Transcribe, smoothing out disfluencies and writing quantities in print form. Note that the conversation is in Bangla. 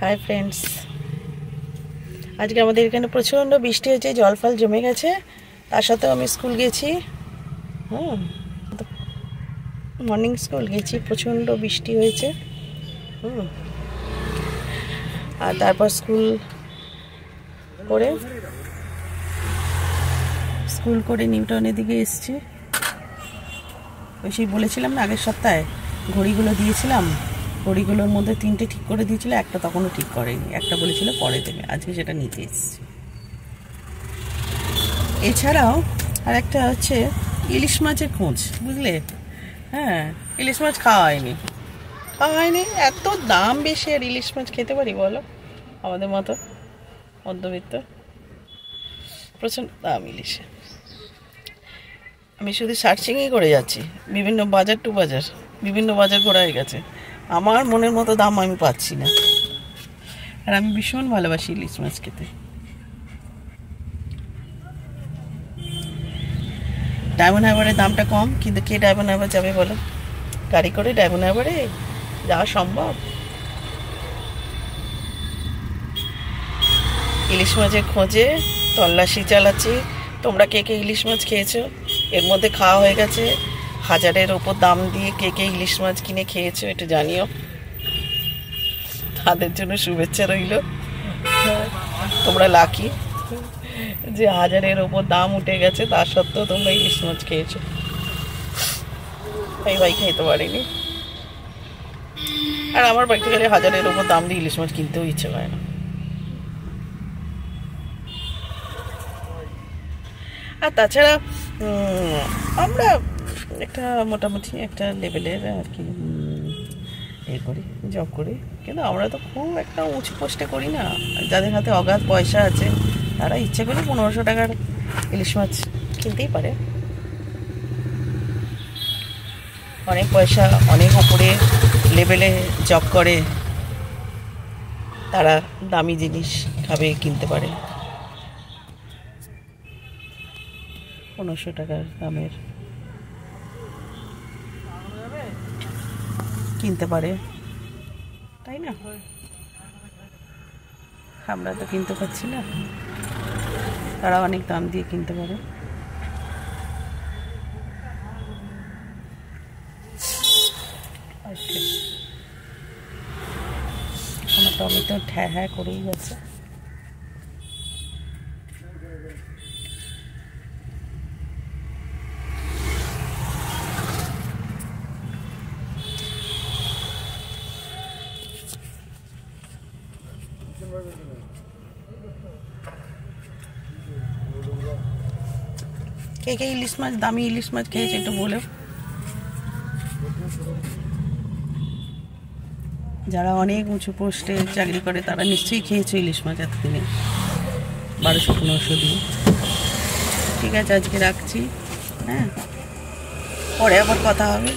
हाय फ्रेंड्स, आज के हमारे एखाने प्रचंड बृष्टि होच्छे, जल फल जमे गेछे। तार साथे आमि स्कूल गेছি। मर्निंग स्कूल गेছি, प्रचंड बृष्टि होয়েছে। আর তারপর স্কুল করে নিউটাউনের দিকে এসেছি। ওই সেই বলেছিলাম না আগের সপ্তাহে ঘড়িগুলো দিয়েছিলাম, ঘড়িগুলোর মধ্যে 3টে ঠিক করে দিয়েছিল, একটা তখনও ঠিক করেনি, একটা বলেছিল পরে দেবে, আজকে সেটা নিতে এসেছি। এছাড়াও আর একটা হচ্ছে ইলিশ মাছের খোঁজ, বুঝলে? হ্যাঁ, ইলিশ মাছ খাওয়া হয়নি, এত দাম বেশি, আর ইলিশ মাছ খেতে পারি বলো? আমাদের মতো মধ্যবিত্ত, প্রচণ্ড দাম ইলিশে। আমি শুধু সার্চিংই করে যাচ্ছি, বিভিন্ন বাজার টু বাজার, বিভিন্ন বাজার ঘোরা হয়ে গেছে, আমার মনের মতো দাম আমি পাচ্ছি না। আর আমি ভীষণ ভালোবাসি ইলিশ মাছ খেতে। ডায়মন্ড হারবারের দামটা কম, কিন্তু কে ডায়মন্ড হারবার যাবে বলো? গাড়ি করে ডায়মন্ড হারবারে যাওয়া সম্ভব? ইলিশ মাছের খোঁজে তল্লাশি চালাচ্ছি। তোমরা কে কে ইলিশ মাছ খেয়েছো? এর মধ্যে খাওয়া হয়ে গেছে 1000-এর ওপর দাম দিয়ে কে কে ইলিশ মাছ কিনে খেয়েছো একটু জানিও, তাদের জন্য শুভেচ্ছা রইল। তোমরা লাকি যে 1000-এর ওপর দাম উঠে গেছে, তার সত্ত্বেও তোমরা ইলিশ মাছ খেয়েছো। আমি ভাই খেতে পারিনি, আর আমার বাড়িতে গেলে 1000-এর ওপর দাম দিয়ে ইলিশ মাছ কিনতেও ইচ্ছে হয় না। আর তাছাড়া আমরা একটা মোটামুটি একটা লেভেলের আর কি করি, জব করি, কিন্তু আমরা তো খুব একটা উঁচু পোস্টে করি না। যাদের হাতে অগাধ পয়সা আছে তারা ইচ্ছে করে 1500 টাকার ইলিশ মাছ কিনতেই পারে। অনেক পয়সা, অনেক ওপরে লেভেলে জব করে, তারা দামি জিনিস খাবে, কিনতে পারে। 1500 টাকার দামের কিনতে পারে, তাই না? আমরা তো কিনতে পারছি না, তারা অনেক দাম দিয়ে কিনতে পারে। আমার টমেটো হ্যাঁ করেই গেছে। কে কে ইলিশ মাছ, দামি ইলিশ মাছ খেয়েছে একটু বলে। যারা অনেক উঁচু পোস্টে চাকরি করে তারা নিশ্চয়ই খেয়েছে ইলিশ মাছ এতদিনে, 1200-1500 দিয়ে। ঠিক আছে, আজকে রাখছি। হ্যাঁ, পরে আবার কথা হবে।